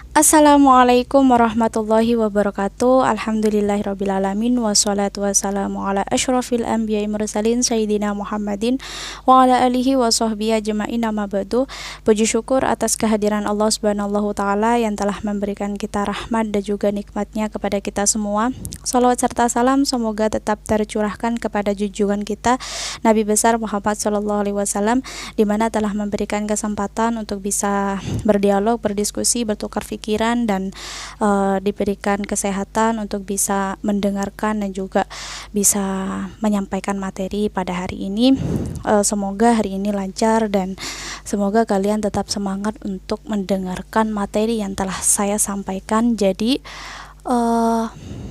Assalamualaikum warahmatullahi wabarakatuh. Alhamdulillahirrabbilalamin. Wassalatu wassalamu ala ashrafil anbiya'i mursalin Sayyidina Muhammadin wa ala alihi wa sahbihi ajma'in, amma ba'du. Puji syukur atas kehadiran Allah subhanahu ta'ala yang telah memberikan kita rahmat dan juga nikmatnya kepada kita semua. Salawat serta salam semoga tetap tercurahkan kepada junjungan kita Nabi besar Muhammad sallallahu alaihi wasallam, di mana telah memberikan kesempatan untuk bisa berdialog, berdiskusi, bertukar pikiran, dan diberikan kesehatan untuk bisa mendengarkan dan juga bisa menyampaikan materi pada hari ini. Semoga hari ini lancar dan semoga kalian tetap semangat untuk mendengarkan materi yang telah saya sampaikan. Jadi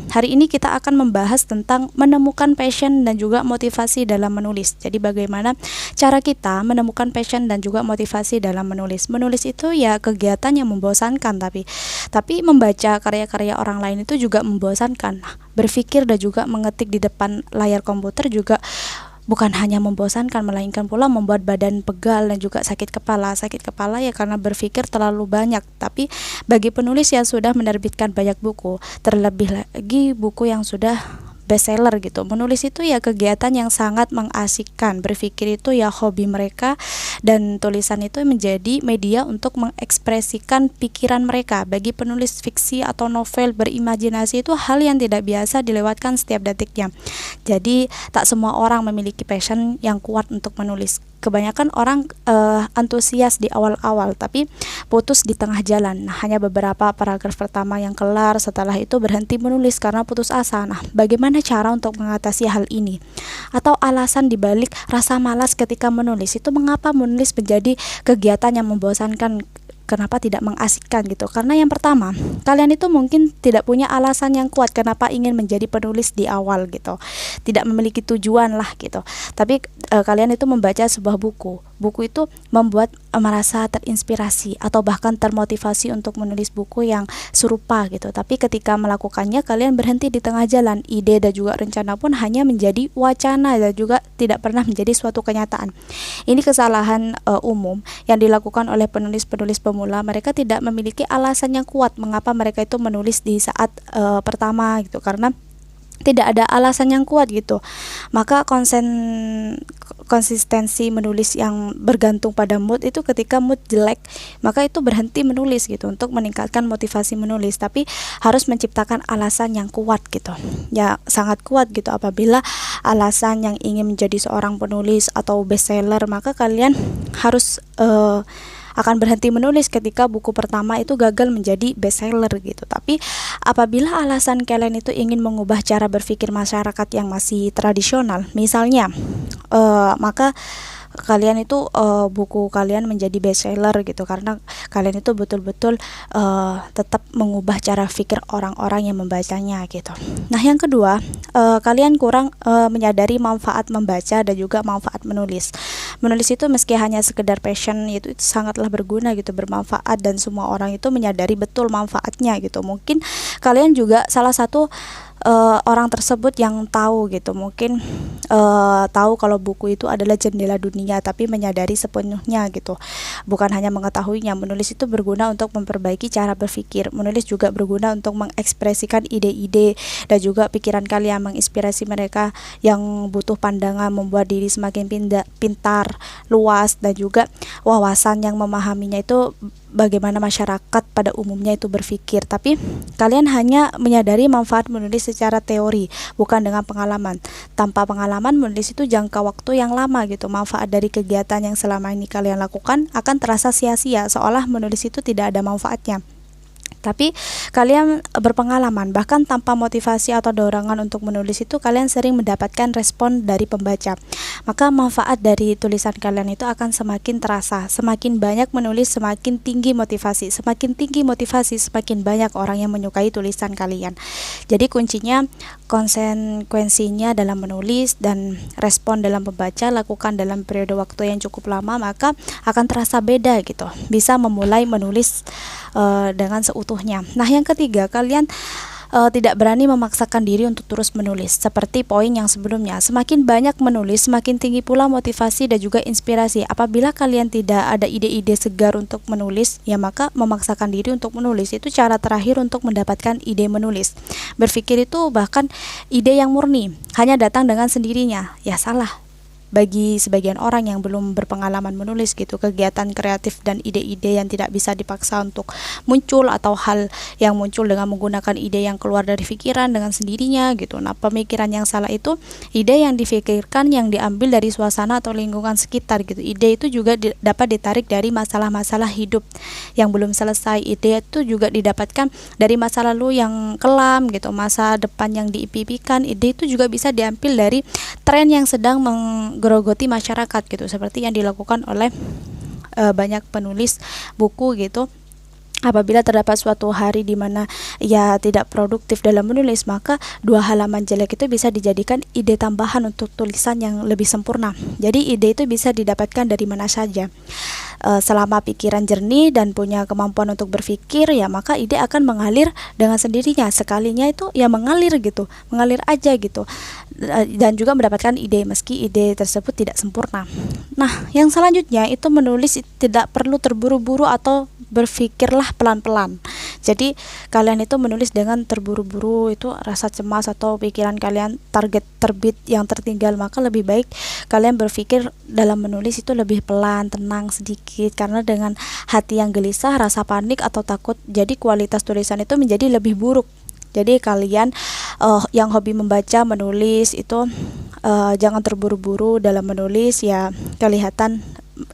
hari ini kita akan membahas tentang menemukan passion dan juga motivasi dalam menulis. Jadi bagaimana cara kita menemukan passion dan juga motivasi dalam menulis. Menulis itu ya kegiatan yang membosankan, tapi membaca karya-karya orang lain itu juga membosankan. Berpikir dan juga mengetik di depan layar komputer juga bukan hanya membosankan, melainkan pula membuat badan pegal dan juga sakit kepala. Sakit kepala ya karena berpikir terlalu banyak. Tapi bagi penulis yang sudah menerbitkan banyak buku, terlebih lagi buku yang sudah bestseller gitu, menulis itu ya kegiatan yang sangat mengasikkan. Berpikir itu ya hobi mereka, dan tulisan itu menjadi media untuk mengekspresikan pikiran mereka. Bagi penulis fiksi atau novel, berimajinasi itu hal yang tidak biasa dilewatkan setiap detiknya. Jadi tak semua orang memiliki passion yang kuat untuk menulis. Kebanyakan orang antusias di awal-awal tapi putus di tengah jalan. Nah, hanya beberapa paragraf pertama yang kelar, setelah itu berhenti menulis karena putus asa. Nah, bagaimana cara untuk mengatasi hal ini? Atau alasan dibalik rasa malas ketika menulis itu, mengapa menulis menjadi kegiatan yang membosankan? Kenapa tidak mengasikkan gitu? Karena yang pertama, kalian itu mungkin tidak punya alasan yang kuat kenapa ingin menjadi penulis di awal gitu. Tidak memiliki tujuan lah gitu. Tapi kalian itu membaca sebuah buku. Buku itu membuat merasa terinspirasi atau bahkan termotivasi untuk menulis buku yang serupa gitu. Tapi ketika melakukannya, kalian berhenti di tengah jalan. Ide dan juga rencana pun hanya menjadi wacana dan juga tidak pernah menjadi suatu kenyataan. Ini kesalahan umum yang dilakukan oleh penulis-penulis pemula. Mereka tidak memiliki alasan yang kuat mengapa mereka itu menulis di saat pertama gitu, karena tidak ada alasan yang kuat gitu. Maka konsistensi menulis yang bergantung pada mood itu, ketika mood jelek maka itu berhenti menulis gitu, untuk meningkatkan motivasi menulis. Tapi harus menciptakan alasan yang kuat gitu, ya sangat kuat gitu. Apabila alasan yang ingin menjadi seorang penulis atau bestseller, maka kalian harus akan berhenti menulis ketika buku pertama itu gagal menjadi bestseller gitu. Tapi apabila alasan kalian itu ingin mengubah cara berpikir masyarakat yang masih tradisional, misalnya maka kalian itu buku kalian menjadi bestseller gitu karena kalian itu betul-betul tetap mengubah cara pikir orang-orang yang membacanya gitu. Nah, yang kedua, kalian kurang menyadari manfaat membaca dan juga manfaat menulis. Menulis itu meski hanya sekedar passion, itu sangatlah berguna gitu, bermanfaat, dan semua orang itu menyadari betul manfaatnya gitu. Mungkin kalian juga salah satu orang tersebut yang tahu gitu, mungkin tahu kalau buku itu adalah jendela dunia, tapi menyadari sepenuhnya gitu, bukan hanya mengetahuinya. Menulis itu berguna untuk memperbaiki cara berpikir. Menulis juga berguna untuk mengekspresikan ide-ide dan juga pikiran kalian, menginspirasi mereka yang butuh pandangan, membuat diri semakin pintar, luas, dan juga wawasan yang memahaminya itu bagaimana masyarakat pada umumnya itu berpikir. Tapi kalian hanya menyadari manfaat menulis secara teori, bukan dengan pengalaman. Tanpa pengalaman, menulis itu jangka waktu yang lama gitu. Manfaat dari kegiatan yang selama ini kalian lakukan akan terasa sia-sia, seolah menulis itu tidak ada manfaatnya. Tapi kalian berpengalaman, bahkan tanpa motivasi atau dorongan untuk menulis itu, kalian sering mendapatkan respon dari pembaca. Maka manfaat dari tulisan kalian itu akan semakin terasa. Semakin banyak menulis, semakin tinggi motivasi. Semakin tinggi motivasi, semakin banyak orang yang menyukai tulisan kalian. Jadi kuncinya konsekuensinya dalam menulis dan respon dalam pembaca lakukan dalam periode waktu yang cukup lama, maka akan terasa beda gitu. Bisa memulai menulis dengan seutuhnya. Nah, yang ketiga, kalian tidak berani memaksakan diri untuk terus menulis. Seperti poin yang sebelumnya, semakin banyak menulis, semakin tinggi pula motivasi dan juga inspirasi. Apabila kalian tidak ada ide-ide segar untuk menulis, ya maka memaksakan diri untuk menulis itu cara terakhir untuk mendapatkan ide menulis. Berpikir itu bahkan ide yang murni hanya datang dengan sendirinya, ya salah. Bagi sebagian orang yang belum berpengalaman menulis gitu, kegiatan kreatif dan ide-ide yang tidak bisa dipaksa untuk muncul, atau hal yang muncul dengan menggunakan ide yang keluar dari pikiran dengan sendirinya gitu. Nah, pemikiran yang salah itu ide yang difikirkan yang diambil dari suasana atau lingkungan sekitar gitu. Ide itu juga dapat ditarik dari masalah-masalah hidup yang belum selesai. Ide itu juga didapatkan dari masa lalu yang kelam gitu, masa depan yang diimpikan. Ide itu juga bisa diambil dari tren yang sedang gerogoti masyarakat gitu, seperti yang dilakukan oleh banyak penulis buku gitu. Apabila terdapat suatu hari di mana ia tidak produktif dalam menulis, maka 2 halaman jelek itu bisa dijadikan ide tambahan untuk tulisan yang lebih sempurna. Jadi ide itu bisa didapatkan dari mana saja. Selama pikiran jernih dan punya kemampuan untuk berpikir, ya maka ide akan mengalir dengan sendirinya. Sekalinya itu ya mengalir gitu, mengalir aja gitu. Dan juga mendapatkan ide meski ide tersebut tidak sempurna. Nah, yang selanjutnya itu menulis tidak perlu terburu-buru atau berpikirlah pelan-pelan. Jadi kalian itu menulis dengan terburu-buru, itu rasa cemas atau pikiran kalian target terbit yang tertinggal, maka lebih baik kalian berpikir dalam menulis itu lebih pelan, tenang sedikit, karena dengan hati yang gelisah, rasa panik atau takut, jadi kualitas tulisan itu menjadi lebih buruk. Jadi kalian yang hobi membaca, menulis itu jangan terburu-buru dalam menulis, ya kelihatan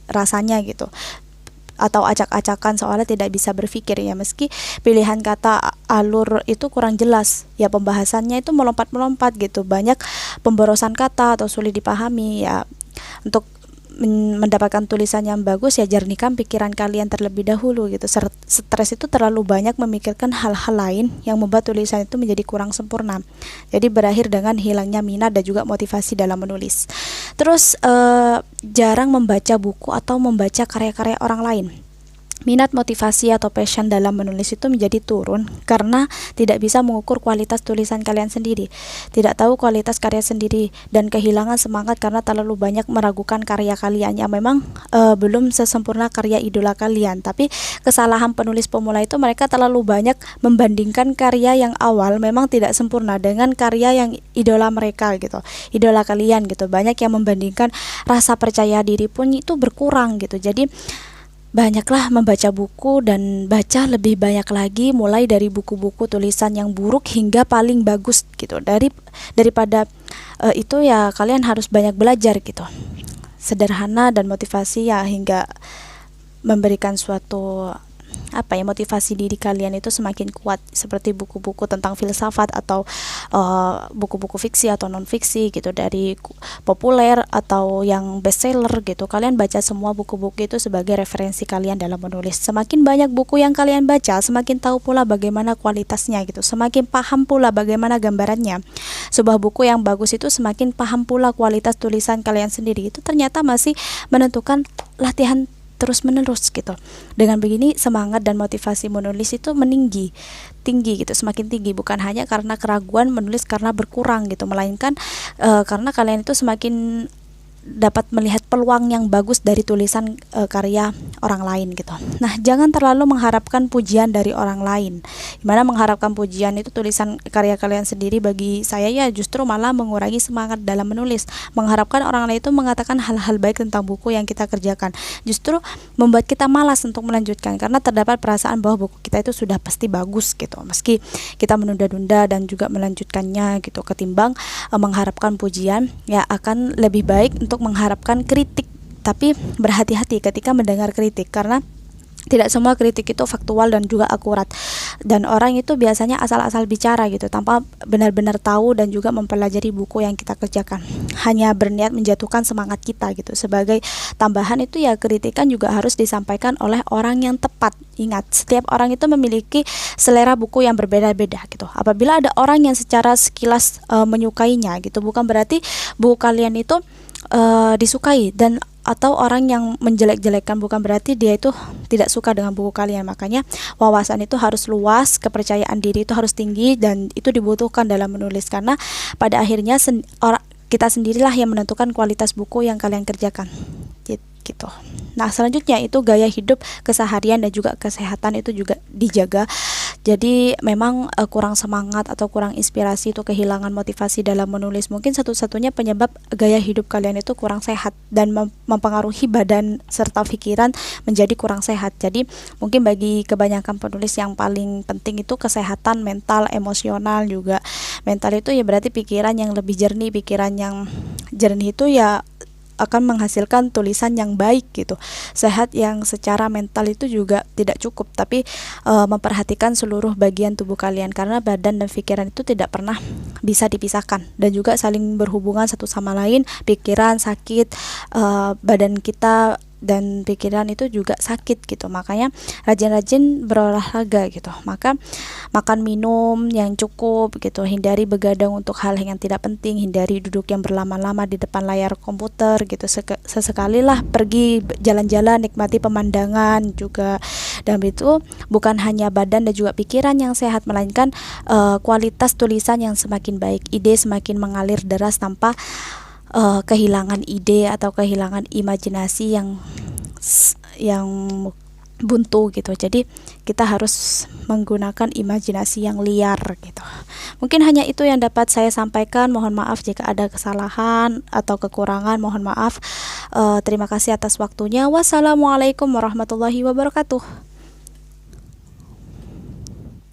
rasanya gitu, atau acak-acakan soalnya tidak bisa berpikir ya, meski pilihan kata, alur itu kurang jelas ya, pembahasannya itu melompat-melompat gitu, banyak pemborosan kata atau sulit dipahami ya. Untuk mendapatkan tulisan yang bagus, ya jernihkan pikiran kalian terlebih dahulu gitu. Stres itu terlalu banyak memikirkan hal-hal lain yang membuat tulisan itu menjadi kurang sempurna, jadi berakhir dengan hilangnya minat dan juga motivasi dalam menulis. Terus jarang membaca buku atau membaca karya-karya orang lain. Minat, motivasi atau passion dalam menulis itu menjadi turun karena tidak bisa mengukur kualitas tulisan kalian sendiri, tidak tahu kualitas karya sendiri, dan kehilangan semangat karena terlalu banyak meragukan karya kalian yang memang belum sesempurna karya idola kalian. Tapi kesalahan penulis pemula itu mereka terlalu banyak membandingkan karya yang awal memang tidak sempurna dengan karya yang idola mereka gitu, idola kalian gitu. Banyak yang membandingkan, rasa percaya diri pun itu berkurang gitu. Jadi banyaklah membaca buku dan baca lebih banyak lagi, mulai dari buku-buku tulisan yang buruk hingga paling bagus gitu. Daripada itu ya kalian harus banyak belajar gitu. Sederhana dan motivasi ya, hingga memberikan suatu motivasi diri kalian itu semakin kuat, seperti buku-buku tentang filsafat atau buku-buku fiksi atau non fiksi gitu, dari populer atau yang bestseller gitu. Kalian baca semua buku-buku itu sebagai referensi kalian dalam menulis. Semakin banyak buku yang kalian baca, semakin tahu pula bagaimana kualitasnya gitu, semakin paham pula bagaimana gambarannya. Sebuah buku yang bagus itu semakin paham pula kualitas tulisan kalian sendiri. Itu ternyata masih menentukan latihan terus menerus gitu. Dengan begini semangat dan motivasi menulis itu tinggi gitu, semakin tinggi, bukan hanya karena keraguan menulis karena berkurang gitu, melainkan karena kalian itu semakin dapat melihat peluang yang bagus dari tulisan karya orang lain gitu. Nah, jangan terlalu mengharapkan pujian dari orang lain. Dimana mengharapkan pujian itu tulisan karya kalian sendiri, bagi saya ya justru malah mengurangi semangat dalam menulis. Mengharapkan orang lain itu mengatakan hal-hal baik tentang buku yang kita kerjakan, justru membuat kita malas untuk melanjutkan, karena terdapat perasaan bahwa buku kita itu sudah pasti bagus gitu, meski kita menunda-nunda dan juga melanjutkannya gitu, ketimbang mengharapkan pujian. Ya akan lebih baik untuk mengharapkan kritik, tapi berhati-hati ketika mendengar kritik, karena tidak semua kritik itu faktual dan juga akurat, dan orang itu biasanya asal-asal bicara gitu tanpa benar-benar tahu dan juga mempelajari buku yang kita kerjakan, hanya berniat menjatuhkan semangat kita gitu. Sebagai tambahan itu ya, kritikan juga harus disampaikan oleh orang yang tepat. Ingat, setiap orang itu memiliki selera buku yang berbeda-beda gitu. Apabila ada orang yang secara sekilas menyukainya gitu, bukan berarti buku kalian itu disukai, dan atau orang yang menjelek-jelekan, bukan berarti dia itu tidak suka dengan buku kalian. Makanya wawasan itu harus luas, kepercayaan diri itu harus tinggi, dan itu dibutuhkan dalam menulis, karena pada akhirnya kita sendirilah yang menentukan kualitas buku yang kalian kerjakan gitu. Nah, selanjutnya itu gaya hidup keseharian dan juga kesehatan itu juga dijaga. Jadi memang kurang semangat atau kurang inspirasi, itu kehilangan motivasi dalam menulis, mungkin satu-satunya penyebab gaya hidup kalian itu kurang sehat dan mempengaruhi badan serta pikiran menjadi kurang sehat. Jadi mungkin bagi kebanyakan penulis yang paling penting itu kesehatan mental, emosional juga. Mental itu ya berarti pikiran yang lebih jernih, pikiran yang jernih itu ya akan menghasilkan tulisan yang baik gitu. Sehat yang secara mental itu juga tidak cukup, tapi memperhatikan seluruh bagian tubuh kalian, karena badan dan pikiran itu tidak pernah bisa dipisahkan dan juga saling berhubungan satu sama lain. Pikiran sakit, badan kita dan pikiran itu juga sakit gitu. Makanya rajin-rajin berolahraga gitu. Maka makan minum yang cukup gitu, hindari begadang untuk hal yang tidak penting, hindari duduk yang berlama-lama di depan layar komputer gitu. Sesekali lah pergi jalan-jalan, nikmati pemandangan juga. Dan itu bukan hanya badan dan juga pikiran yang sehat, melainkan kualitas tulisan yang semakin baik, ide semakin mengalir deras tanpa kehilangan ide atau kehilangan imajinasi yang buntu gitu. Jadi kita harus menggunakan imajinasi yang liar gitu. Mungkin hanya itu yang dapat saya sampaikan. Mohon maaf jika ada kesalahan atau kekurangan, mohon maaf. Terima kasih atas waktunya. Wassalamualaikum warahmatullahi wabarakatuh.